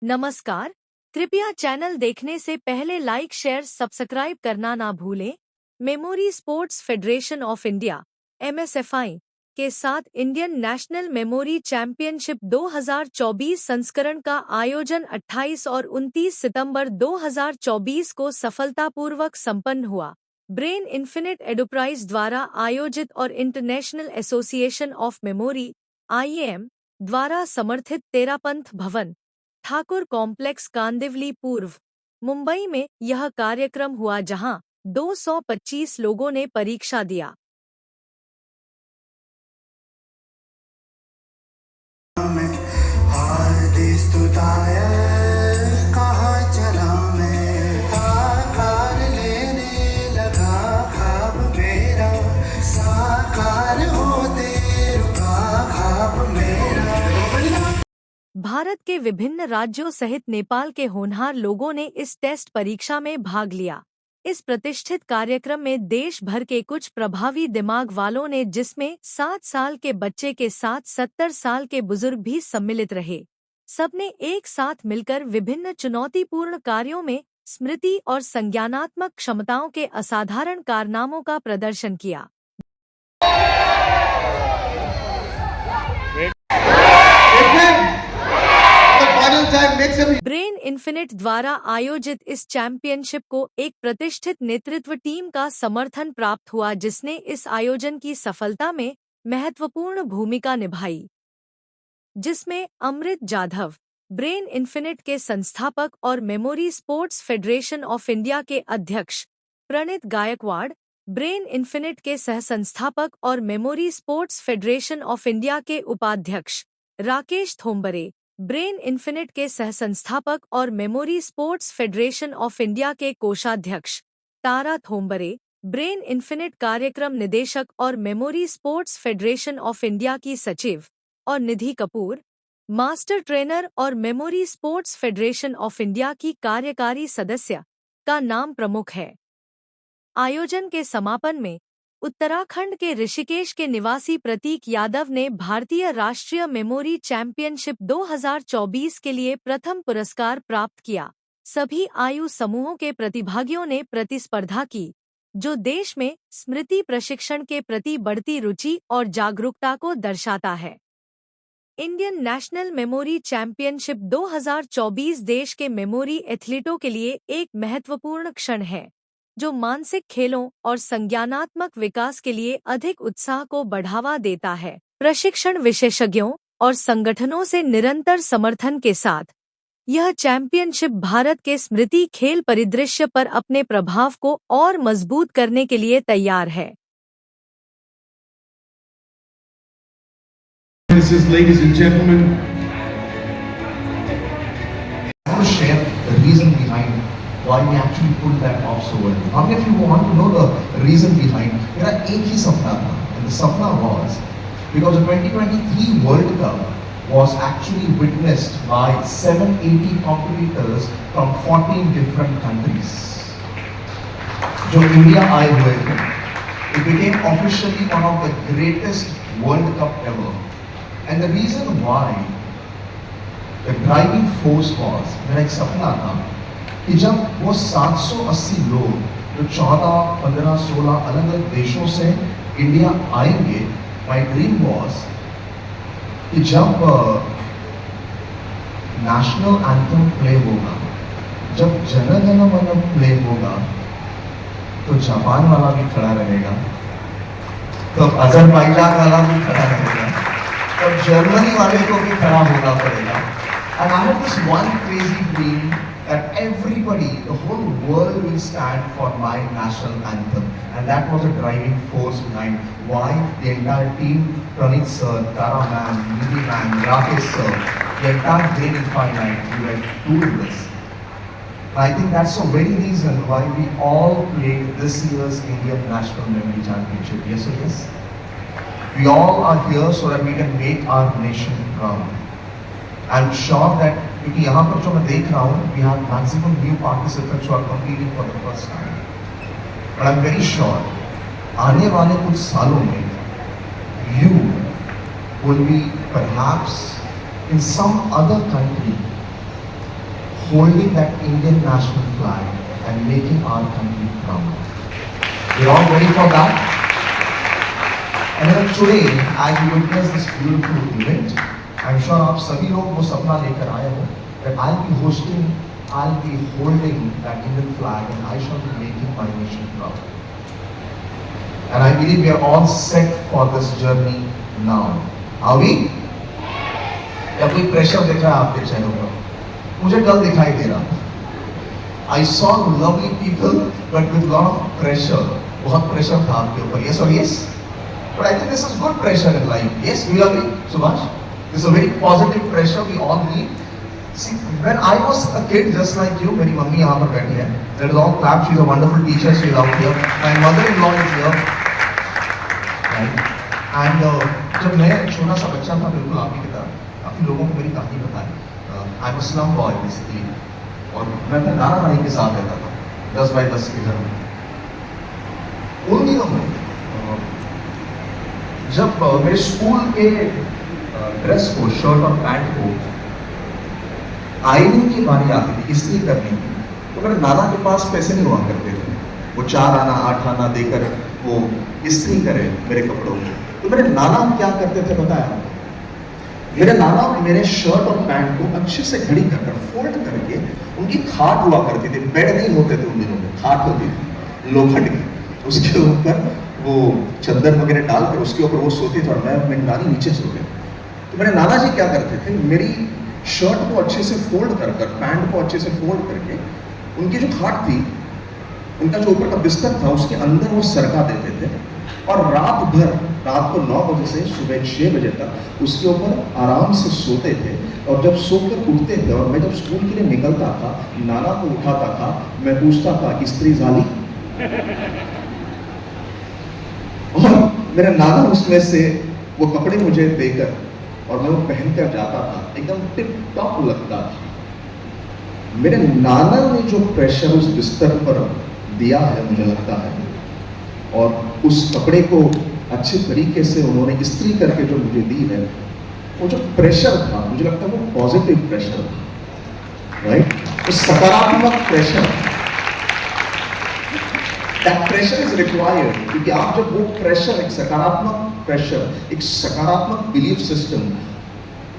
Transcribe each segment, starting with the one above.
नमस्कार। कृपया चैनल देखने से पहले लाइक शेयर सब्सक्राइब करना ना भूलें। Memory sports federation of India (MSFI) के साथ इंडियन नेशनल मेमोरी चैंपियनशिप 2024 संस्करण का आयोजन 28 और 29 सितंबर 2024 को सफलतापूर्वक संपन्न हुआ। ब्रेन इन्फिनिट एडुप्राइज द्वारा आयोजित और international association of memory (IAM) द्वारा समर्थित तेरापंथ भवन ठाकुर कॉम्प्लेक्स कांदिवली पूर्व मुंबई में यह कार्यक्रम हुआ जहां 225 लोगों ने परीक्षा दिया। भारत के विभिन्न राज्यों सहित नेपाल के होनहार लोगों ने इस टेस्ट परीक्षा में भाग लिया। इस प्रतिष्ठित कार्यक्रम में देश भर के कुछ प्रभावी दिमाग वालों ने, जिसमें 7 साल के बच्चे के साथ 70 साल के बुजुर्ग भी सम्मिलित रहे, सबने एक साथ मिलकर विभिन्न चुनौतीपूर्ण कार्यों में स्मृति और संज्ञानात्मक क्षमताओं के असाधारण कारनामों का प्रदर्शन किया। ब्रेन इन्फिनिट द्वारा आयोजित इस चैंपियनशिप को एक प्रतिष्ठित नेतृत्व टीम का समर्थन प्राप्त हुआ, जिसने इस आयोजन की सफलता में महत्वपूर्ण भूमिका निभाई, जिसमें अमृत जाधव, ब्रेन इन्फिनिट के संस्थापक और memory sports federation of India के अध्यक्ष, प्रणीत गायकवाड़, ब्रेन इन्फिनिट के सहसंस्थापक और memory sports federation of India के उपाध्यक्ष, राकेश थोम्बरे, ब्रेन इन्फिनिट के सहसंस्थापक और memory sports federation of India के कोषाध्यक्ष, तारा थोम्बरे, ब्रेन इन्फिनिट कार्यक्रम निदेशक और memory sports federation of India की सचिव, और निधि कपूर, मास्टर ट्रेनर और memory sports federation of India की कार्यकारी सदस्य का नाम प्रमुख है। आयोजन के समापन में उत्तराखंड के ऋषिकेश के निवासी प्रतीक यादव ने भारतीय राष्ट्रीय मेमोरी चैंपियनशिप 2024 के लिए प्रथम पुरस्कार प्राप्त किया। सभी आयु समूहों के प्रतिभागियों ने प्रतिस्पर्धा की, जो देश में स्मृति प्रशिक्षण के प्रति बढ़ती रुचि और जागरूकता को दर्शाता है। इंडियन नेशनल मेमोरी चैंपियनशिप 2024 देश के मेमोरी एथलीटों के लिए एक महत्वपूर्ण क्षण है, जो मानसिक खेलों और संज्ञानात्मक विकास के लिए अधिक उत्साह को बढ़ावा देता है। प्रशिक्षण विशेषज्ञों और संगठनों से निरंतर समर्थन के साथ, यह चैंपियनशिप भारत के स्मृति खेल परिदृश्य पर अपने प्रभाव को और मजबूत करने के लिए तैयार है। Ladies and gentlemen, I want to share the reason behind why we actually put that off so early. And if you want to know the reason behind, मेरा एक ही सपना था, and the sapna was because the 2023 World Cup was actually witnessed by 780 competitors from 14 different countries. जो India आए हुए थे, it became officially one of the greatest World Cup ever. And the reason why, the driving force was, मेरा एक सपना था कि जब वो 780 लोग जो 14, 15, 16 अलग अलग देशों से इंडिया आएंगे, my dream was कि जब नेशनल एंथम प्ले होगा, जब जन गण मन प्ले होगा, तो जापान वाला भी खड़ा रहेगा, तो अजरबैजान वाला भी खड़ा रहेगा, तब जर्मनी वाले को भी खड़ा होना पड़ेगा। And I had this one crazy dream that everybody, the whole world will stand for my national anthem. And that was a driving force behind why the entire team, Pranit sir, Tara ma'am, Nidhi ma'am, Rakesh sir, the entire Brain Infinite, we were doing this. I think that's the very reason why we all played this year's Indian National Memory Championship. Yes or yes? We all are here so that we can make our nation proud. I'm sure that क्योंकि यहाँ पर जो मैं देख रहा हूँ, we have maximum new participants who are competing for the first time. But I'm very sure आने वाले कुछ सालों में you will be perhaps in some other country holding that Indian national flag and making our country proud. We're all ready for that? And then today, as you witness this beautiful event, I'm sure आप सभी लोग वो सपना लेकर आए हो that I'll be holding that Indian flag and I shall be making my nation proud. And I believe we are all set for this journey now. Are we? या कोई प्रेशर दिख रहा है आपके चेहरों पर? मुझे कल दिखाई दे रहा. I saw lovely people but with lot of pressure. बहुत प्रेशर था आपके ऊपर. Yes or yes? But I think this is good pressure in life. Yes, we agree, Subhash? This is a very positive pressure we all need. See, when I was a kid, just like you, मेरी mummy यहाँ पर बैठी है. Let us all clap. She's a wonderful teacher. She's out here. My mother-in-law is here. Right? And जब मैं छोटा सा बच्चा था, बिल्कुल आप ही की तरह, काफी लोगों को मेरी कहानी बताई. I'm a slum boy basically. और मैं अपने नाना नानी के साथ रहता था 10 बाय 10 के घर में. उन दिनों में जब मेरे स्कूल के ड्रेस को, शर्ट और पैंट को आयरनिंग की बारी आती थी, इस्त्री करने की, तो मेरे नाना के पास पैसे नहीं हुआ करते थे. वो 4 आना 8 आना देकर वो इस्त्री करे मेरे कपड़ों को. तो मेरे नाना क्या करते थे बताया? मेरे नाना मेरे शर्ट और पैंट को अच्छे से घड़ी कर फोल्ड करके, उनकी खाट हुआ करती थी, बेड नहीं होते थे उन दिनों में, खाट होती थी लोखंड की, उसके ऊपर वो चद्दर वगैरह डालकर उसके ऊपर वो सोती थी और मैं मेरी नानी नीचे सो गए. तो मेरे नाना जी क्या करते थे, मेरी शर्ट को अच्छे से फोल्ड कर पैंट को अच्छे से फोल्ड करके उनकी जो खाट थी, उनका जो ऊपर का बिस्तर था, उसके अंदर वो सरका देते थे और रात को 9 बजे से सुबह 6 बजे तक उसके ऊपर आराम से सोते थे. और जब सोकर उठते थे और मैं जब स्कूल के लिए निकलता था, नाना को उठाता था, मैं पूछता था इस्त्री झाली, और मेरा नाना उसमें से वो कपड़े मुझे देकर और मैं वो पहनकर जाता था, एकदम टिप टॉप लगता था. मेरे नाना ने जो प्रेशर उस बिस्तर पर दिया है, मुझे लगता है, और उस कपड़े को अच्छे तरीके से उन्होंने इस्त्री करके जो मुझे दी है, वो जो प्रेशर था, मुझे लगता है वो पॉजिटिव प्रेशर था, राइट? तो सकारात्मक pressure, that pressure is required, क्योंकि आप जब वो प्रेशर, एक सकारात्मक प्रेशर, एक सकारात्मक बिलीफ सिस्टम,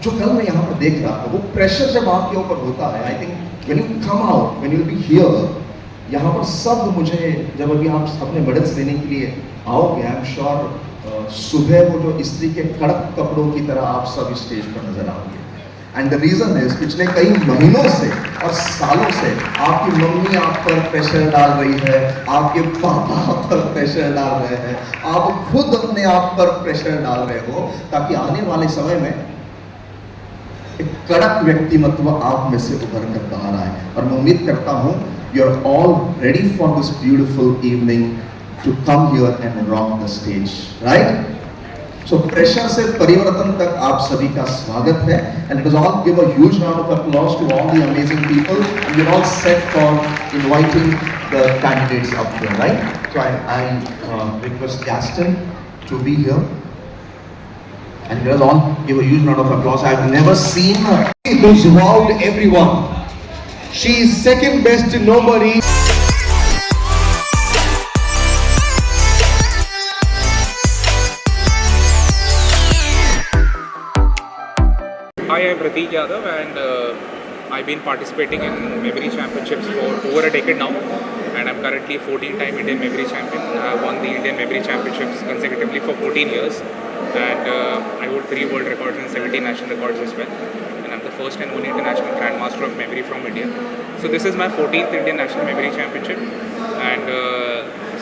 जो कल मैं यहाँ पर देख रहा था, वो प्रेशर जब आपके ऊपर होता है, I think when you come out, when you be here, यहाँ पर सब मुझे, जब अभी आप अपने मेडल्स लेने के लिए आओगे, आई एम श्योर सुबह वो जो इस्त्री के कड़क कपड़ों की तरह आप सब स्टेज पर नजर आओगे. एंड द रीजन इज, पिछले कई महीनों से और सालों से आपकी मम्मी आप पर प्रेशर डाल रही है, आपके पापा आप पर प्रेशर डाल रहे हैं, आप खुद अपने आप पर प्रेशर डाल रहे हो, ताकि आने वाले समय में एक कड़क व्यक्तिमत्व आप में से उभर कर बाहर आए. और मैं उम्मीद करता हूँ you are all ready for this beautiful evening to come here and rock the stage, right? So pressure से परिवर्तन तक आप सभी का स्वागत है, and let us all give a huge round of applause to all the amazing people, and we're all set for inviting the candidates up here, right? So I request Gaston to be here, and let us all give a huge round of applause. I've never seen her who's wowed everyone. She is second best to nobody. Hi, I'm Prateek Yadav, and I've been participating in Memory Championships for over a decade now, and I'm currently a 14-time Indian Memory Champion. I've won the Indian Memory Championships consecutively for 14 years, and I hold 3 world records and 17 national records as well. And I'm the first and only international Grandmaster of Memory from India. So this is my 14th Indian National Memory Championship, and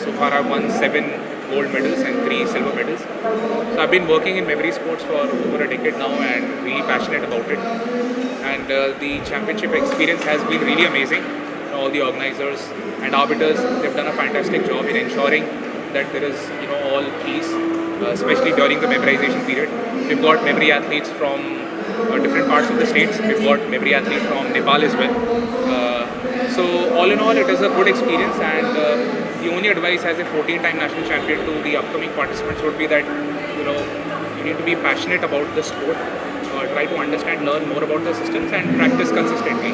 so far I've won 7 gold medals and 3 silver medals. So I've been working in memory sports for over a decade now and really passionate about it. And the championship experience has been really amazing. All the organizers and arbiters, they've done a fantastic job in ensuring that there is, all peace, especially during the memorization period. We've got memory athletes from different parts of the states. We've got memory athletes from Nepal as well. So all in all, it is a good experience, and the only advice as a 14-time national champion to the upcoming participants would be that you need to be passionate about the sport, try to understand, learn more about the systems, and practice consistently.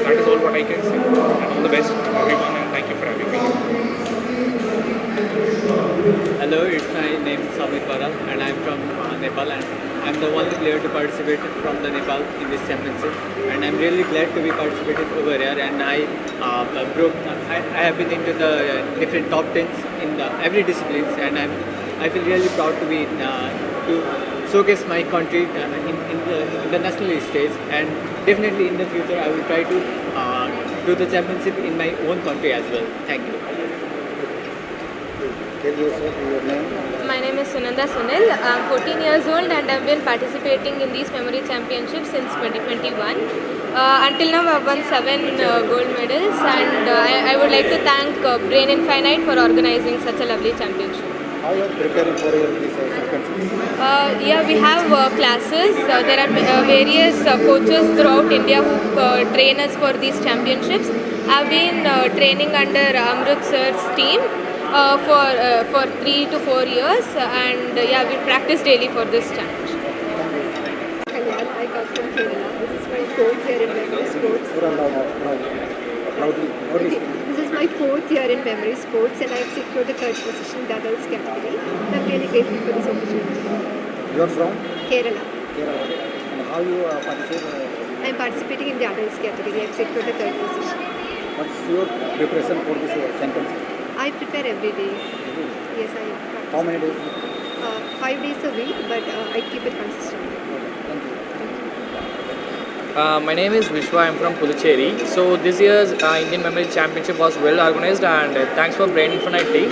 That is all can say. And all the best to everyone, and thank you for having me here. Hello, it's my name is Samit Baral and I'm from Nepal, and I'm the only player to participate from the Nepal in this championship, and I'm really glad to be participating over here. And I have been into the different top 10s in every disciplines, and I feel really proud to be to showcase my country in the national stage, and definitely in the future I will try to do the championship in my own country as well. Thank you. Tell yourself your name. My name is Sunanda Sunil. I'm 14 years old and I've been participating in these memory championships since 2021. Until now I've won 7 gold medals, and I would like to thank Brain Infinite for organizing such a lovely championship. How you are preparing for this championship? Yeah, we have classes. There are various coaches throughout India who train us for these championships. I've been training under Amrut sir's team for 3 to 4 years, and yeah, we practice daily for this championship. Kalyan, I come from Kerala. This is my fourth year in memory sports. Loudly. This is my fourth year in memory sports, and I've secured the third position in the adults category. I'm really grateful for this opportunity. You are from Kerala. Kerala. And how you participate? I'm participating in the adults category. I've secured the third position. What's your preparation for this championship? I prepare every day. Yes, I practice. How many days? 5 days a week, but I keep it consistent. Thank you. My name is Vishwa. I'm from Puducherry. So this year's Indian Memory Championship was well organized, and thanks for Brain Infinite team.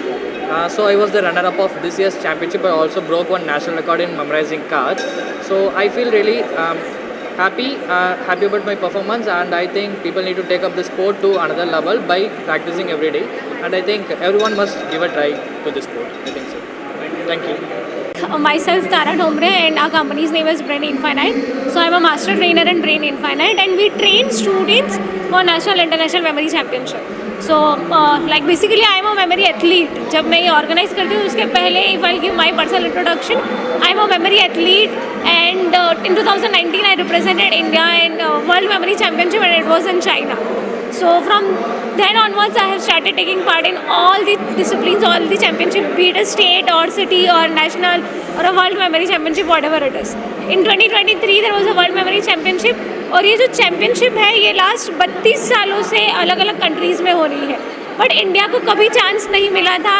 So I was the runner-up of this year's championship. I also broke one national record in memorizing cards. So I feel really happy about my performance, and I think people need to take up the sport to another level by practicing every day. And I think everyone must give a try to this sport. I think so. Thank you. Myself Tara Dhomre, and our company's name is Brain Infinite. So I'm a master trainer in Brain Infinite, and we train students for national international memory championship. So like basically I am a memory athlete. जब मैं ये organize करती हूँ उसके पहले if I'll give my personal introduction, I'm a memory athlete, and in 2019 I represented India in World Memory Championship, and it was in China. So from then onwards I have started taking part in all the disciplines, all the championship, be it a state or city or national or a World Memory Championship, whatever it is. In 2023 there was a World Memory Championship, और ये जो championship है ये last 32 सालों से अलग अलग countries में हो रही है, बट इंडिया को कभी चांस नहीं मिला था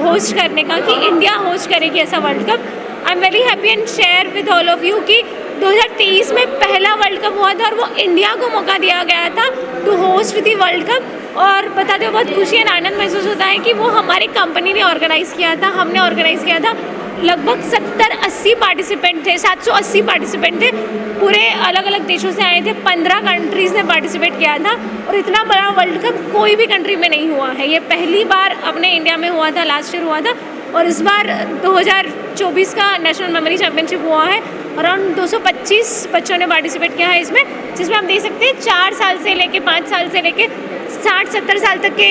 होस्ट करने का कि इंडिया होस्ट करेगी ऐसा world cup. I am very happy and share with all of you कि 2023 में पहला वर्ल्ड कप हुआ था और वो इंडिया को मौका दिया गया था to host the world cup. और बताते हुए बहुत खुशी और आनंद महसूस होता है कि वो हमारी कंपनी ने ऑर्गेनाइज़ किया था, हमने ऑर्गेनाइज़ किया था. लगभग 70-80 पार्टिसिपेंट थे, 780 पार्टिसिपेंट थे, पूरे अलग अलग देशों से आए थे. 15 कंट्रीज़ ने पार्टिसिपेट किया था, और इतना बड़ा वर्ल्ड कप कोई भी कंट्री में नहीं हुआ है. ये पहली बार अपने इंडिया में हुआ था, लास्ट ईयर हुआ था, और इस बार 2024 का नेशनल मेमोरी चैम्पियनशिप हुआ है. अराउंड 225 बच्चों ने पार्टिसिपेट किया है इसमें, जिसमें हम देख सकते हैं 4 साल से लेके 5 साल से लेके 60-70 साल तक के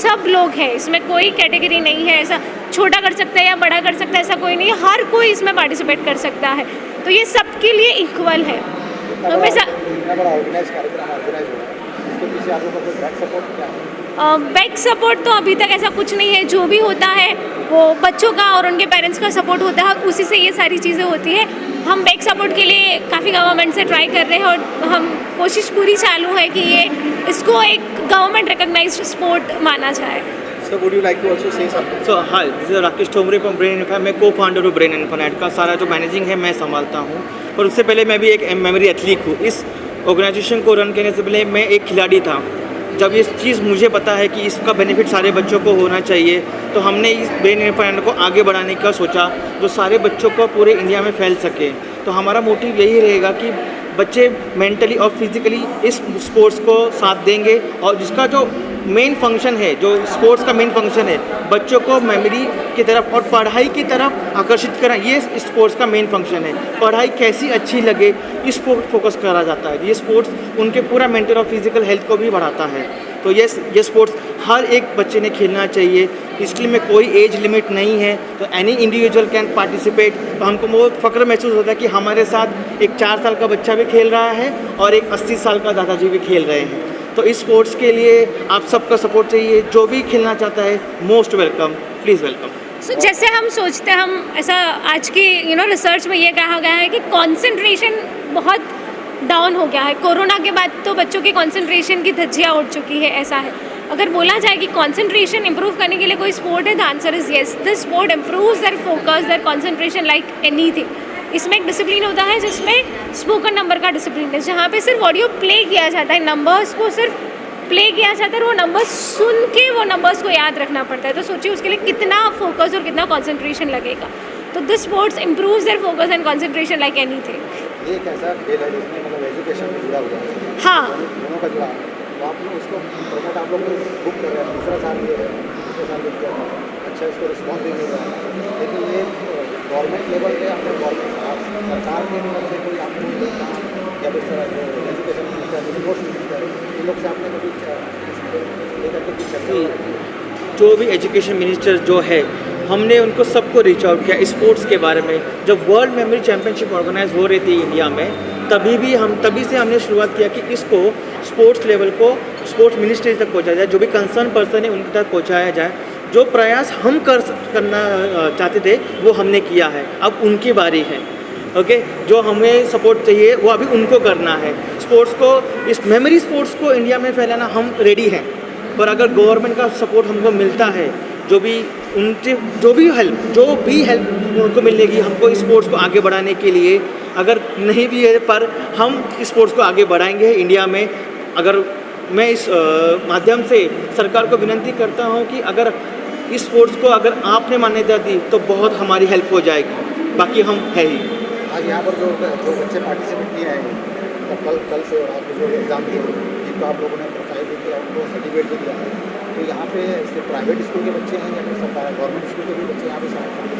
सब लोग हैं. इसमें कोई कैटेगरी नहीं है, ऐसा छोटा कर सकता है या बड़ा कर सकता है ऐसा कोई नहीं है, हर कोई इसमें पार्टिसिपेट कर सकता है. तो ये सबके लिए इक्वल है. तो बैक सपोर्ट तो अभी तक ऐसा कुछ नहीं है. जो भी होता है वो बच्चों का और उनके पेरेंट्स का सपोर्ट होता है, उसी से ये सारी चीज़ें होती है. हम बैक सपोर्ट के लिए काफ़ी गवर्नमेंट से ट्राई कर रहे हैं, और हम कोशिश पूरी चालू है कि ये इसको एक गवर्नमेंट रिकॉग्नाइज्ड स्पोर्ट माना जाए. So would you like to also say something? So hi, this is Rakesh Thomre from Brain Infinite. मैं co-founder हूँ Brain Infinite का. सारा जो मैनेजिंग है मैं संभालता हूँ, और उससे पहले मैं भी एक मेमोरी एथलीट हूँ. इस ऑर्गेनाइजेशन को रन करने से पहले मैं एक खिलाड़ी था. जब ये चीज़ मुझे पता है कि इसका बेनिफिट सारे बच्चों को होना चाहिए, तो हमने इस ब्रेन इन्फाइनाइट को आगे बढ़ाने का सोचा, जो सारे बच्चों को पूरे इंडिया में फैल सके. तो हमारा मोटिव यही रहेगा कि बच्चे मेंटली और फिजिकली इस स्पोर्ट्स को साथ देंगे, और जिसका जो मेन फंक्शन है, जो स्पोर्ट्स का मेन फंक्शन है, बच्चों को मेमोरी की तरफ और पढ़ाई की तरफ आकर्षित करना, ये स्पोर्ट्स का मेन फंक्शन है. पढ़ाई कैसी अच्छी लगे इस पर फोकस करा जाता है. ये स्पोर्ट्स उनके पूरा मेंटल और फिजिकल हेल्थ को भी बढ़ाता है. तो ये स्पोर्ट्स हर एक बच्चे ने खेलना चाहिए. इसके लिए में कोई एज लिमिट नहीं है, तो एनी इंडिविजुअल कैन पार्टिसिपेट. तो हमको बहुत फ़ख्र महसूस होता है कि हमारे साथ एक 4 साल का बच्चा भी खेल रहा है और एक 80 साल का दादाजी भी खेल रहे हैं. तो इस स्पोर्ट्स के लिए आप सबका सपोर्ट चाहिए। जो भी खेलना चाहता है मोस्ट वेलकम, प्लीज़ वेलकम। सो जैसे हम सोचते हैं, हम ऐसा आज की रिसर्च में ये कहा गया है कि कंसंट्रेशन बहुत डाउन हो गया है। कोरोना के बाद तो बच्चों की कंसंट्रेशन की धज्जियाँ उड़ चुकी है, ऐसा है। अगर बोला जाए कि कंसंट्रेशन इंप्रूव करने के लिए कोई स्पोर्ट है, the answer is yes. This sport improves their focus, their concentration like anything. इसमें एक डिसिप्लिन होता है जिसमें स्पोकन नंबर का डिसिप्लिन है, जहाँ पे सिर्फ ऑडियो प्ले किया जाता है, नंबर्स को सिर्फ प्ले किया जाता है और वो नंबर्स सुन के वो नंबर्स को याद रखना पड़ता है। तो सोचिए उसके लिए कितना फोकस और कितना कंसंट्रेशन लगेगा। तो this sports improves their focus and concentration like anything. ये एक ऐसा खेल है जिसमें मतलब एजुकेशन से जुड़ा हुआ है, हाँ, दोनों का जुड़ा है। तो आप लोग उसको प्रमोट आप लोग बुक कर रहे हैं, दूसरा साल ये है, दूसरे साल ये किया, अच्छा इसको रिस्पॉन्स भी मिल रहा है। लेकिन ये गवर्नमेंट लेवल पे आपने गवर्नमेंट सरकार के लेवल पे कोई आपने या फिर एजुकेशन मिनिस्टर, स्पोर्ट्स मिनिस्टर, इन लोग से आपने कभी लेकर के कुछ चर्चा? जो भी एजुकेशन मिनिस्टर जो है, हमने उनको सबको रीच आउट किया स्पोर्ट्स के बारे में। जब वर्ल्ड मेमोरी चैम्पियनशिप ऑर्गेनाइज हो रही थी इंडिया में, तभी से हमने शुरुआत किया कि इसको स्पोर्ट्स लेवल को स्पोर्ट्स मिनिस्ट्री तक पहुंचाया जाए, जो भी कंसर्न पर्सन है उनके तक पहुंचाया जाए। जो प्रयास हम करना चाहते थे वो हमने किया है, अब उनकी बारी है। ओके, जो हमें सपोर्ट चाहिए वो अभी उनको करना है। स्पोर्ट्स को, इस मेमोरी स्पोर्ट्स को इंडिया में फैलाना हम रेडी हैं, और अगर गवर्नमेंट का सपोर्ट हमको मिलता है, जो भी हेल्प उनको मिलेगी हमको स्पोर्ट्स को आगे बढ़ाने के लिए। अगर नहीं भी है पर हम स्पोर्ट्स को आगे बढ़ाएंगे इंडिया में। अगर मैं इस माध्यम से सरकार को विनती करता हूं कि अगर इस स्पोर्ट्स को अगर आपने मान्यता दी तो बहुत हमारी हेल्प हो जाएगी, बाकी हम है ही। आज यहाँ पर जो बच्चे पार्टिसिपेट किए हैं, तो कल से और आज जो एग्ज़ाम दिए जिनको आप लोगों ने प्रोत्साहित भी किया, उनको सर्टिफिकेट भी दिया, तो यहाँ पे सिर्फ प्राइवेट स्कूल के बच्चे हैं या फिर सरकार गवर्नमेंट स्कूल के भी बच्चे यहाँ पे शामिल हैं?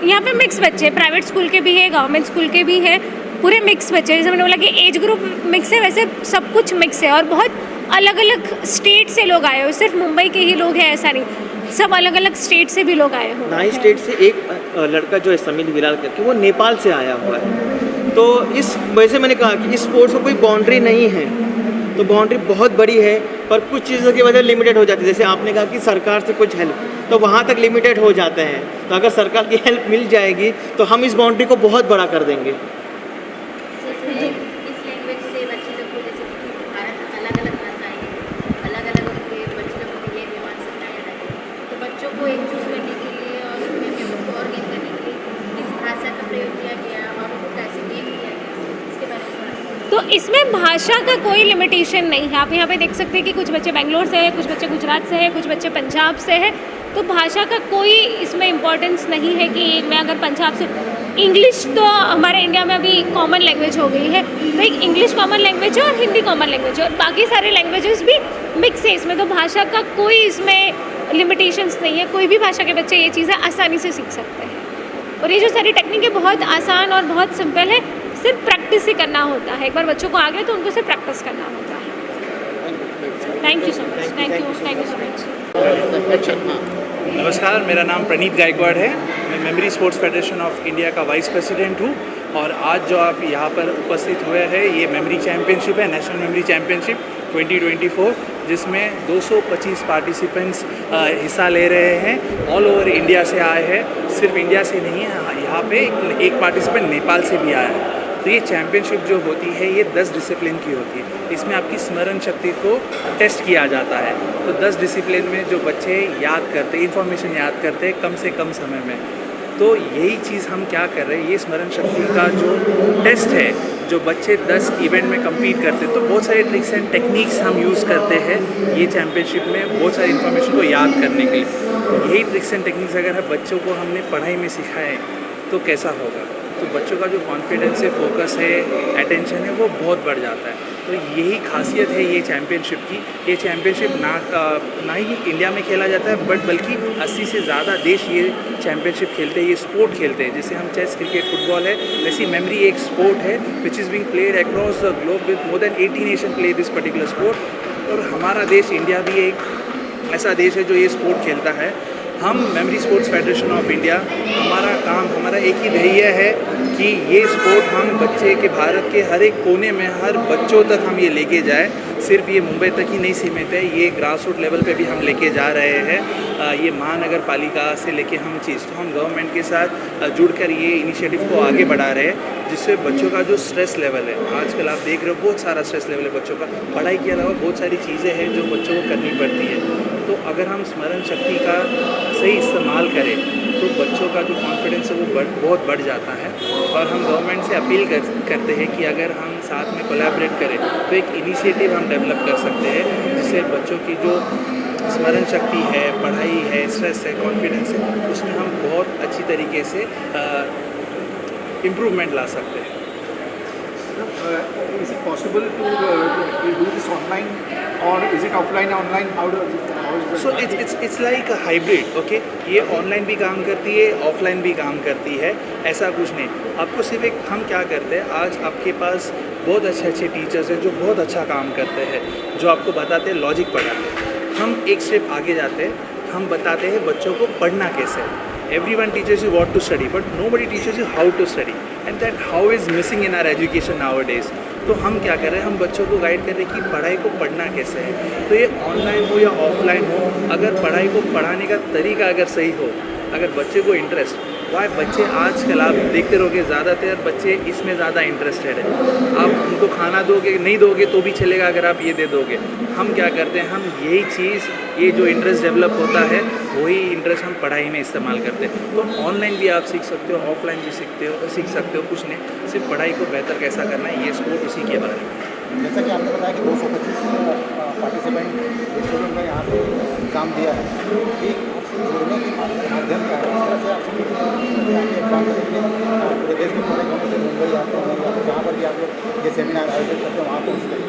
यहाँ पे मिक्स बच्चे, प्राइवेट स्कूल के भी है, गवर्नमेंट स्कूल के भी है, पूरे मिक्स बच्चे। जैसे मैंने बोला कि एज ग्रुप मिक्स है, वैसे सब कुछ मिक्स है। और बहुत अलग अलग स्टेट से लोग आए हो, सिर्फ मुंबई के ही लोग हैं ऐसा नहीं, सब अलग अलग स्टेट से भी लोग आए हो। 9 स्टेट से एक लड़का जो है समीर विराल करके, वो नेपाल से आया हुआ है। तो इस वैसे मैंने कहा कि इस स्पोर्ट्स को कोई बाउंड्री नहीं है, तो बाउंड्री बहुत बड़ी है, पर कुछ चीज़ों की वजह लिमिटेड हो जाती है। जैसे आपने कहा कि सरकार से कुछ हेल्प, तो वहाँ तक लिमिटेड हो जाते हैं। तो अगर सरकार की हेल्प मिल जाएगी तो हम इस बाउंड्री को बहुत बड़ा कर देंगे। इस लैंग्वेज से बच्चे लोग को, जैसे भारत अलग अलग भाषाएं हैं, अलग अलग उनके बच्चे लोगों को ये व्यवहार सिखाया जाता है, तो बच्चों को एकजुट करने के लिए और उसमें मेमोरी और गेन करने के लिए किस भाषा का प्रयोग किया गया और उनको कैसे गेन किया गया, इसके बारे में थोड़ा। तो इसमें भाषा का कोई लिमिटेशन नहीं है। आप यहाँ पे देख सकते हैं कि कुछ बच्चे बेंगलोर से हैं, कुछ बच्चे गुजरात से हैं, कुछ बच्चे पंजाब से हैं। तो भाषा का कोई इसमें इम्पोर्टेंस नहीं है कि मैं अगर पंजाब से, इंग्लिश तो हमारे इंडिया में अभी कॉमन लैंग्वेज हो गई है, तो एक इंग्लिश कॉमन लैंग्वेज है और हिंदी कॉमन लैंग्वेज है, और बाकी सारे लैंग्वेजेस भी मिक्स है इसमें। तो भाषा का कोई इसमें लिमिटेशंस नहीं है, कोई भी भाषा के बच्चे ये चीज़ें आसानी से सीख सकते हैं। और ये जो सारी टेक्निक है बहुत आसान और बहुत सिंपल है, सिर्फ प्रैक्टिस ही करना होता है। एक बार बच्चों को आ गया तो उनको सिर्फ प्रैक्टिस करना होता है। Thank you so much, thank you so much. नमस्कार, मेरा नाम प्रणीत गायकवाड़ है। मैं memory sports federation of India का वाइस प्रेसिडेंट हूँ, और आज जो आप यहाँ पर उपस्थित हुए हैं ये मेमोरी चैम्पियनशिप है, नेशनल मेमोरी चैम्पियनशिप 2024, जिसमें 225 पार्टिसिपेंट्स हिस्सा ले रहे हैं। ऑल ओवर इंडिया से आए हैं, सिर्फ इंडिया से नहीं है, यहाँ पे एक पार्टिसिपेंट नेपाल से भी आया है। तो ये चैम्पियनशिप जो होती है ये 10 डिसिप्लिन की होती है। इसमें आपकी स्मरण शक्ति को टेस्ट किया जाता है। तो 10 डिसिप्लिन में जो बच्चे याद करते, इन्फॉर्मेशन याद करते हैं कम से कम समय में, तो यही चीज़ हम क्या कर रहे हैं, ये स्मरण शक्ति का जो टेस्ट है, जो बच्चे 10 इवेंट में compete करते हैं, तो बहुत सारे ट्रिक्स एंड टेक्निक्स हम यूज़ करते हैं ये चैम्पियनशिप में बहुत सारी इन्फॉर्मेशन को याद करने के लिए। यही ट्रिक्स एंड टेक्निक्स अगर बच्चों को हमने पढ़ाई में सिखाए तो कैसा होगा, तो बच्चों का जो कॉन्फिडेंस है, फोकस है, अटेंशन है, वो बहुत बढ़ जाता है। तो यही खासियत है ये चैम्पियनशिप की। ये चैम्पियनशिप ना ही इंडिया में खेला जाता है, बल्कि 80 से ज़्यादा देश ये चैम्पियनशिप खेलते हैं, ये स्पोर्ट खेलते हैं। जैसे हम चेस, क्रिकेट, फुटबॉल है, वैसी मेमोरी एक स्पोर्ट है which is being played across the globe with more than 80 nation play this particular sport. और हमारा देश इंडिया भी एक ऐसा देश है जो ये स्पोर्ट खेलता है। हम memory sports federation of India, हमारा एक ही ध्येय है कि ये स्पोर्ट हम बच्चे के भारत के हर एक कोने में, हर बच्चों तक हम ये लेके जाए, सिर्फ ये मुंबई तक ही नहीं सीमित है, ये ग्रास रूट लेवल पे भी हम लेके जा रहे हैं। ये महानगर पालिका से लेके हम चीज़ तो हम गवर्नमेंट के साथ जुड़कर ये इनिशिएटिव को आगे बढ़ा रहे हैं, जिससे बच्चों का जो स्ट्रेस लेवल है, आजकल आप देख रहे हो बहुत सारा स्ट्रेस लेवल है बच्चों का। पढ़ाई के अलावा बहुत सारी चीज़ें हैं जो बच्चों को करनी पड़ती है। तो अगर हम स्मरण शक्ति का सही इस्तेमाल करें तो बच्चों का जो कॉन्फिडेंस है वो बहुत बढ़ जाता है। और हम गवर्नमेंट से अपील करते हैं कि अगर हम साथ में कोलैबोरेट करें तो एक इनिशिएटिव हम डेवलप कर सकते हैं, जिससे बच्चों की जो स्मरण शक्ति है, पढ़ाई है, स्ट्रेस है, कॉन्फिडेंस है, उसमें हम बहुत अच्छी तरीके से इम्प्रूवमेंट ला सकते हैं। Is it possible to do this online or is it offline or online? How is it? So it's like a hybrid, okay? ये ऑनलाइन भी काम करती है, ऑफलाइन भी काम करती है, ऐसा कुछ नहीं। आपको सिर्फ एक हम क्या करते हैं, आज आपके पास बहुत अच्छे टीचर्स हैं जो बहुत अच्छा काम करते हैं, जो आपको बताते हैं, लॉजिक पढ़ाते हैं। हम एक स्टेप आगे जाते हैं, हम बताते हैं बच्चों को पढ़ना कैसे है। Everyone teaches you what to study, but nobody teaches you how to study, and that how is missing in our education nowadays. तो हम क्या कर रहे हैं, हम बच्चों को गाइड कर रहे हैं कि पढ़ाई को पढ़ना कैसे है। तो ये ऑनलाइन हो या ऑफलाइन हो, अगर पढ़ाई को पढ़ाने का तरीका अगर सही हो, अगर बच्चे को इंटरेस्ट, वाह बच्चे आजकल आप देखते रहोगे ज़्यादातर बच्चे इसमें ज़्यादा इंटरेस्टेड है। आप उनको खाना दोगे, नहीं दोगे तो भी चलेगा अगर आप ये दे दोगे। हम क्या करते हैं, हम यही चीज़, ये जो इंटरेस्ट डेवलप होता है वही इंटरेस्ट हम पढ़ाई में इस्तेमाल करते हैं। तो ऑनलाइन भी आप सीख सकते हो, ऑफलाइन भी सीख सकते हो, कुछ नहीं, सिर्फ पढ़ाई को बेहतर कैसा करना है, ये स्पोर्ट उसी के बारे में। जैसा कि आपने बताया कि 225 पार्टिसिपेंट स्टूडेंट ने यहाँ पे एग्ज़ाम दिया है, कि जुड़ने के माध्यम क्या है, इस तरह से आप एग्ज़ाम करेंगे पूरे देश में, पूरे गाँव से मुंबई आते हैं या जहाँ पर भी आप लोग ये सेमिनार आयोजित करते हैं वहाँ पहुँचते हैं।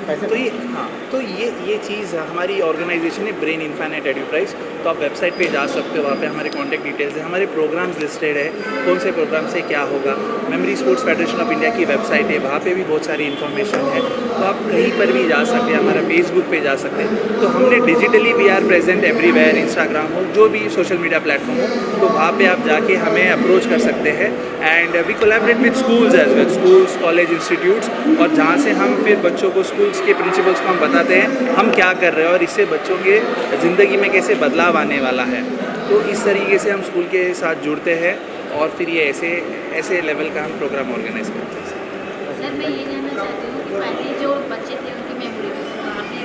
तो ये हाँ, तो ये चीज़ हमारी ऑर्गेनाइजेशन है ब्रेन इन्फाइनाइट एडुप्राइज। तो आप वेबसाइट पे जा सकते हो, वहाँ पे हमारे कॉन्टैक्ट डिटेल्स है, हमारे प्रोग्राम्स लिस्टेड है, कौन से प्रोग्राम से क्या होगा। Memory sports federation of India की वेबसाइट है, वहाँ पे भी बहुत सारी इन्फॉर्मेशन है। तो आप कहीं पर भी जा सकते हैं, हमारा फेसबुक पे जा सकते हैं। तो हमने digitally we are present everywhere, Instagram हो, जो भी सोशल मीडिया प्लेटफॉर्म हो, तो वहाँ पे आप जाके हमें अप्रोच कर सकते हैं। And we collaborate with schools as well, schools, college, institutes, और जहाँ से हम फिर बच्चों को, स्कूल्स के प्रिंसिपल्स को हम बताते हैं हम क्या कर रहे हैं और इससे बच्चों के ज़िंदगी में कैसे बदलाव आने वाला है। तो इस तरीके से हम स्कूल के साथ जुड़ते हैं और फिर ये ऐसे लेवल का हम प्रोग्राम ऑर्गेनाइज करते हैं। सर मैं ये जानना चाहती हूँ कि पहले जो बच्चे थे उनकी मेमोरी में आपने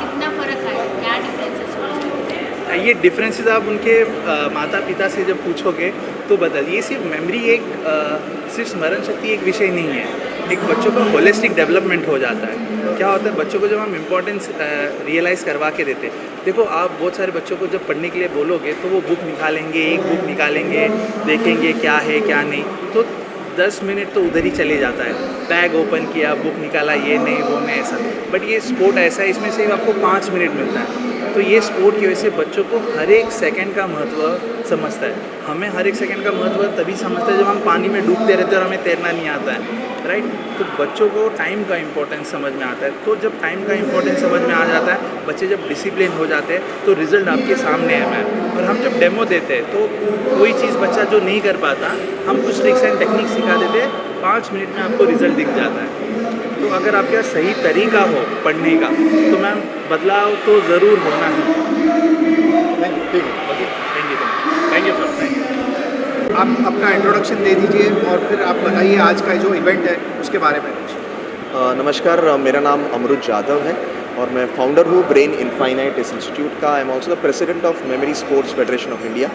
कितना फ़र्क आया, क्या डिफरेंसेस हुए? ये डिफरेंसेस आप उनके माता पिता से जब पूछोगे तो बदल। ये सिर्फ मेमोरी सिर्फ स्मरण शक्ति एक विषय नहीं है, एक बच्चों का होलिस्टिक डेवलपमेंट हो जाता है। क्या होता है, बच्चों को जब हम इम्पोर्टेंस रियलाइज़ करवा के देते, देखो आप बहुत सारे बच्चों को जब पढ़ने के लिए बोलोगे तो वो बुक निकालेंगे, एक बुक निकालेंगे, देखेंगे क्या है क्या नहीं, तो 10 मिनट तो उधर ही चले जाता है। बैग ओपन किया, बुक निकाला, ये नहीं वो नहीं, ऐसा। बट ये स्पोर्ट ऐसा है, इसमें सिर्फ आपको 5 मिनट मिलता है। तो ये स्पोर्ट की वजह से बच्चों को हर एक सेकंड का महत्व समझता है। हमें हर एक सेकंड का महत्व तभी समझता है जब हम पानी में डूबते रहते हैं और हमें तैरना नहीं आता है, राइट। तो बच्चों को टाइम का इम्पोर्टेंस समझ में आता है। तो जब टाइम का इम्पोर्टेंस समझ में आ जाता है, बच्चे जब डिसिप्लिन हो जाते हैं, तो रिज़ल्ट आपके सामने है मैम। और हम जब डेमो देते हैं तो कोई चीज़ बच्चा जो नहीं कर पाता, हम कुछ ट्रिक्स एंड टेक्निक सिखा देते हैं, 5 मिनट में आपको रिज़ल्ट दिख जाता है। तो अगर आपका सही तरीका हो पढ़ने का तो मैम बदलाव तो ज़रूर होना है। Thank you sir. आप अपना इंट्रोडक्शन दे दीजिए और फिर आप बताइए आज का जो इवेंट है उसके बारे में। नमस्कार, मेरा नाम अमरुत जाधव है और मैं फाउंडर हूँ ब्रेन इन्फाइनाइट इस इंस्टीट्यूट का। I am also the president of memory sports federation of India.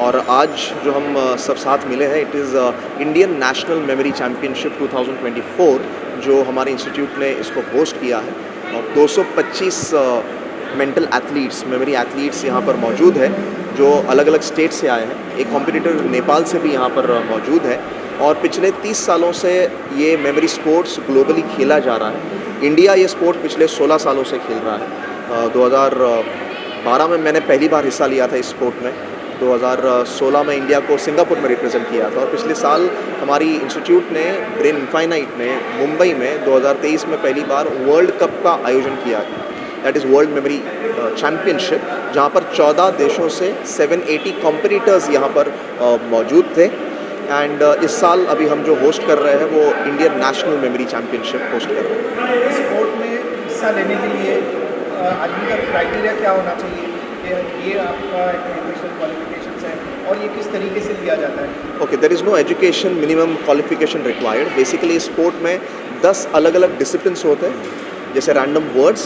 और आज जो हम सब साथ मिले हैं, it is Indian national memory championship 2024 जो हमारे इंस्टीट्यूट ने इसको होस्ट किया है। और 225 मेंटल एथलीट्स, मेमोरी एथलीट्स यहाँ पर मौजूद है जो अलग अलग स्टेट से आए हैं। एक कॉम्पिटिटर नेपाल से भी यहाँ पर मौजूद है। और पिछले 30 सालों से ये मेमोरी स्पोर्ट्स ग्लोबली खेला जा रहा है। इंडिया ये स्पोर्ट पिछले 16 सालों से खेल रहा है। 2012 में मैंने पहली बार हिस्सा लिया था इस स्पोर्ट में। 2016 में इंडिया को सिंगापुर में रिप्रेजेंट किया था। और पिछले साल हमारी इंस्टीट्यूट ने, ब्रेन इन्फाइनाइट ने, मुंबई में 2023 में पहली बार वर्ल्ड कप का आयोजन किया, that is world memory championship, जहाँ पर 14 देशों से 780 कॉम्पिटिटर्स यहाँ पर मौजूद थे। एंड इस साल अभी हम जो होस्ट कर रहे हैं वो Indian national memory championship host कर रहे हैं। स्पोर्ट में हिस्सा लेने के लिए आदमी का क्राइटेरिया क्या होना चाहिए कि ये आपका एजुकेशन क्वालिफिकेशंस है और ये किस तरीके से लिया जाता है? Okay, there is no education minimum qualification required. Basically sport में 10 अलग अलग डिसिप्लिन्स होते हैं, जैसे रैंडम वर्ड्स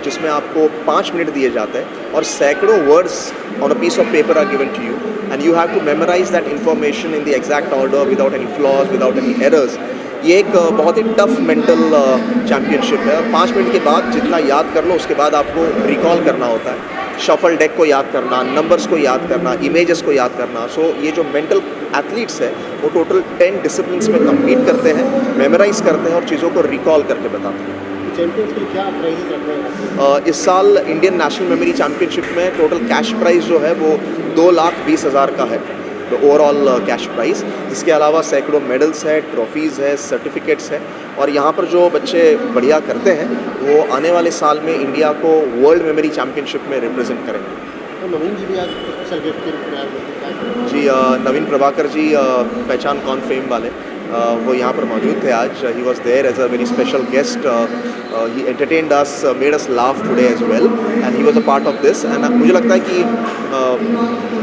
जिसमें आपको 5 मिनट दिए जाते हैं और सैकड़ों words on a piece of paper are given to you and you have to memorise that information in the exact order without any flaws, without any errors. ये एक बहुत ही टफ मेंटल चैम्पियनशिप है। 5 minute के बाद जितना याद कर लो उसके बाद आपको रिकॉल करना होता है, शफल डेक को याद करना, नंबर्स को याद करना, इमेजेस को याद करना। सो ये जो मेंटल एथलीट्स है वो टोटल 10 डिसिप्लिन्स में कम्पीट करते हैं, मेमोराइज करते हैं और चीज़ों को रिकॉल करके बताते हैं। चैंपियंस के क्या प्राइजेस रख रहे हैं? इस साल इंडियन नेशनल मेमोरी चैम्पियनशिप में टोटल कैश प्राइस जो है वो 2,20,000 का है, तो ओवरऑल कैश प्राइस। इसके अलावा सैकड़ों मेडल्स है, ट्रॉफीज़ है, सर्टिफिकेट्स है और यहाँ पर जो बच्चे बढ़िया करते हैं वो आने वाले साल में इंडिया को वर्ल्ड मेमोरी चैम्पियनशिप में रिप्रेजेंट करेंगे। तो नवीन जी भी आज स्पेशल गिफ्ट के लिए आए हैं। जी, नवीन प्रभाकर जी पहचान कौन फेम वाले, वो यहाँ पर मौजूद थे आज। He was there as a very special guest. He entertained us, made us laugh today as well and he was a part of this. And मुझे लगता है कि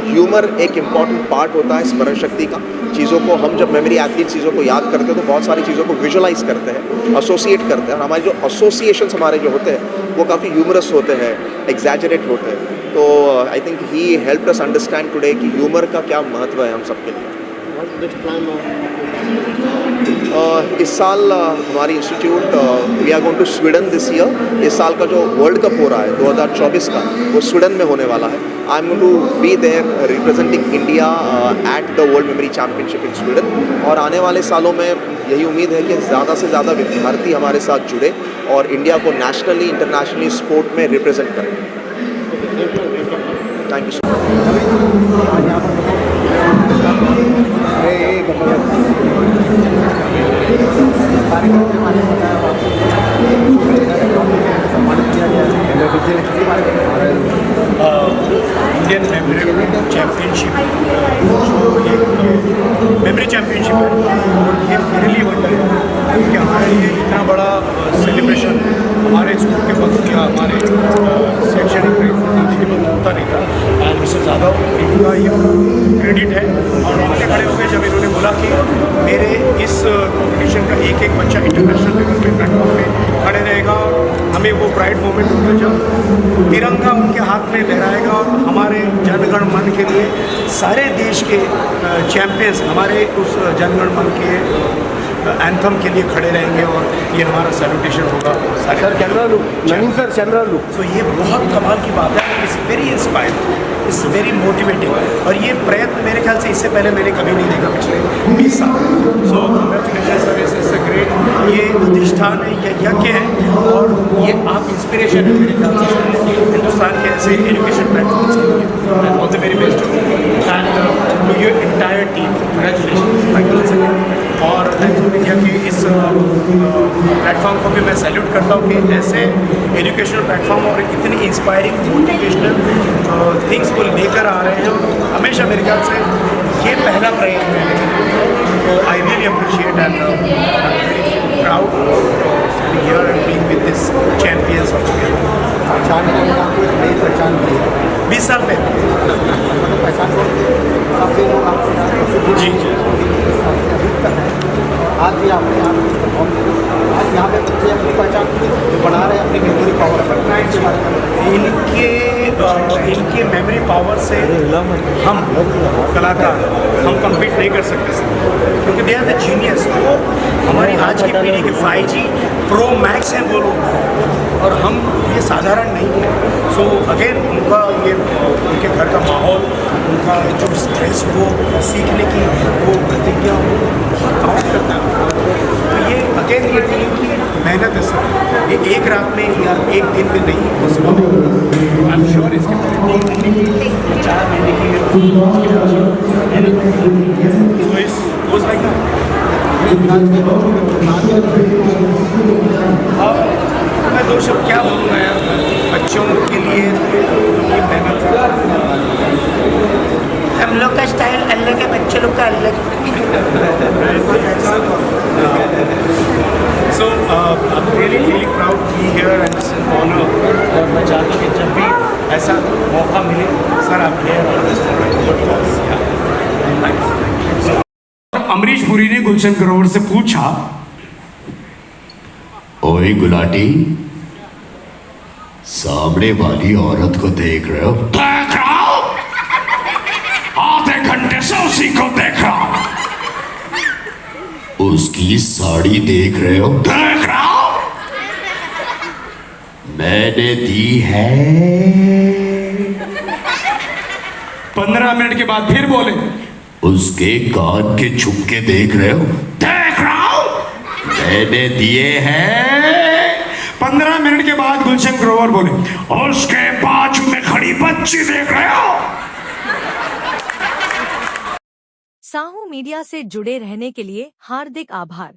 ह्यूमर एक इम्पॉर्टेंट पार्ट होता है स्मरण शक्ति का। चीज़ों को हम जब मेमोरी एथलीट चीज़ों को याद करते हैं तो बहुत सारी चीज़ों को विजुअलाइज करते हैं, एसोसिएट करते हैं और हमारे जो एसोसिएशंस हमारे जो होते हैं वो काफ़ी ह्यूमरस होते हैं, एग्जैजरेट होते हैं। तो I think he helped us understand today कि ह्यूमर का क्या महत्व है हम सबके लिए। इस साल हमारी institute we are going to Sweden this year. इस साल का जो वर्ल्ड कप हो रहा है 2024 का वो स्वीडन में होने वाला है। I am going to be there representing India at the world memory championship in Sweden. और आने वाले सालों में यही उम्मीद है कि ज़्यादा से ज़्यादा विद्यार्थी हमारे साथ जुड़े और इंडिया को नेशनली इंटरनेशनली स्पोर्ट में रिप्रेजेंट करें। Thank you so Indian memory championship memory championship है, ये मेरे लिए वंडर है क्योंकि हमारे लिए इतना बड़ा सेलिब्रेशन हमारे स्कूल के वक्त या हमारे शैक्षणिक के वक्त होता नहीं था। एंड मिस्टर यादव इनका ये क्रेडिट है और रोंगटे खड़े हो गए जब इन्होंने बोला कि मेरे इस कॉम्पिटिशन का एक एक बच्चा इंटरनेशनल लेवल के प्लेटफॉर्म पे खड़े रहेगा और हमें वो प्राइड मोमेंट होगा जब तिरंगा उनके हाथ में लहराएगा और हमारे जनगण मन के लिए सारे देश के चैम्पियंस हमारे उस जनगण मन के एंथम के लिए खड़े रहेंगे और ये हमारा सेलिब्रेशन होगा। सर कैमरा लुक, नवीन सर कैमरा लुक। तो ये बहुत कमाल की बात है, it's very inspiring, it's very motivating और ये प्रयत्न मेरे ख्याल से इससे पहले मैंने कभी नहीं देखा पिछले 20 साल। So congratulation sir, it's great. ये अधिष्ठान है, ये यज्ञ है और ये आप इंस्पिरेशन है मेरे ख्याल से हिंदुस्तान के ऐसे एजुकेशन प्लेटफॉर्म्स के लिए। And all the very best and to your entire team, congratulation. और इंडिया के इस प्लेटफॉर्म को भी मैं सैल्यूट करता हूँ कि ऐसे एजुकेशनल प्लेटफॉर्म और इतनी इंस्पायरिंग मोटिवेशनल थिंग्स को लेकर आ रहे हैं। हमेशा मेरे ख्याल से ये पहला प्रयत्न है, तो I really appreciate and proud here and being with this champions of India. पहचान आपको एक नई पहचान मिली है 20 साल पहले पहचान को काफ़ी लोग आपको जी जी आज भी आपने आज यहाँ पे बच्चे अपनी पहचान जो बना रहे हैं अपनी मेमोरी पावर इनके मेमोरी पावर से हम कलाकार हम कम्पीट नहीं कर सकते सर, क्योंकि दे आर द जीनियस। वो हमारी आज की पीढ़ी के 5G Pro Max हैं वो लोग और हम ये साधारण नहीं है। सो अगेन उनका ये उनके घर का माहौल, उनका जो स्ट्रेस वो सीखने की वो प्रतिज्ञा बहुत काउंट करता है। तो ये अगेन ये टीम की मेहनत है सर, ये एक रात में या एक दिन में नहीं पॉसिबल है। आई एम श्योर इसके 4 महीने की सो इस गोज़ लाइक मैं 2 शब्द क्या बोलूँगा यार बच्चों के लिए उनकी मेहनत। हम लोग का स्टाइल अल्लाह के बच्चे लोग का अलग so I am really feeling proud to be here and it's an honour और मैं चाहता हूँ कि जब भी ऐसा मौका मिले सर आप अमरीश पुरी ने गुलशन ग्रोवर से पूछा, ओए गुलाटी, सामने वाली औरत को देख रहे हो? देख रहा हूं, आधे घंटे से उसी को देख रहा हूं। उसकी साड़ी देख रहे हो? देख रहा हूं, मैंने दी है। 15 मिनट के बाद फिर बोले, उसके कान के झुमके देख रहे हो? देख रहा हूं, मैंने दिए हैं। 15 मिनट के बाद गुलशन ग्रोवर बोले, उसके बाजू में खड़ी बच्ची देख रहे हो? साहू मीडिया से जुड़े रहने के लिए हार्दिक आभार।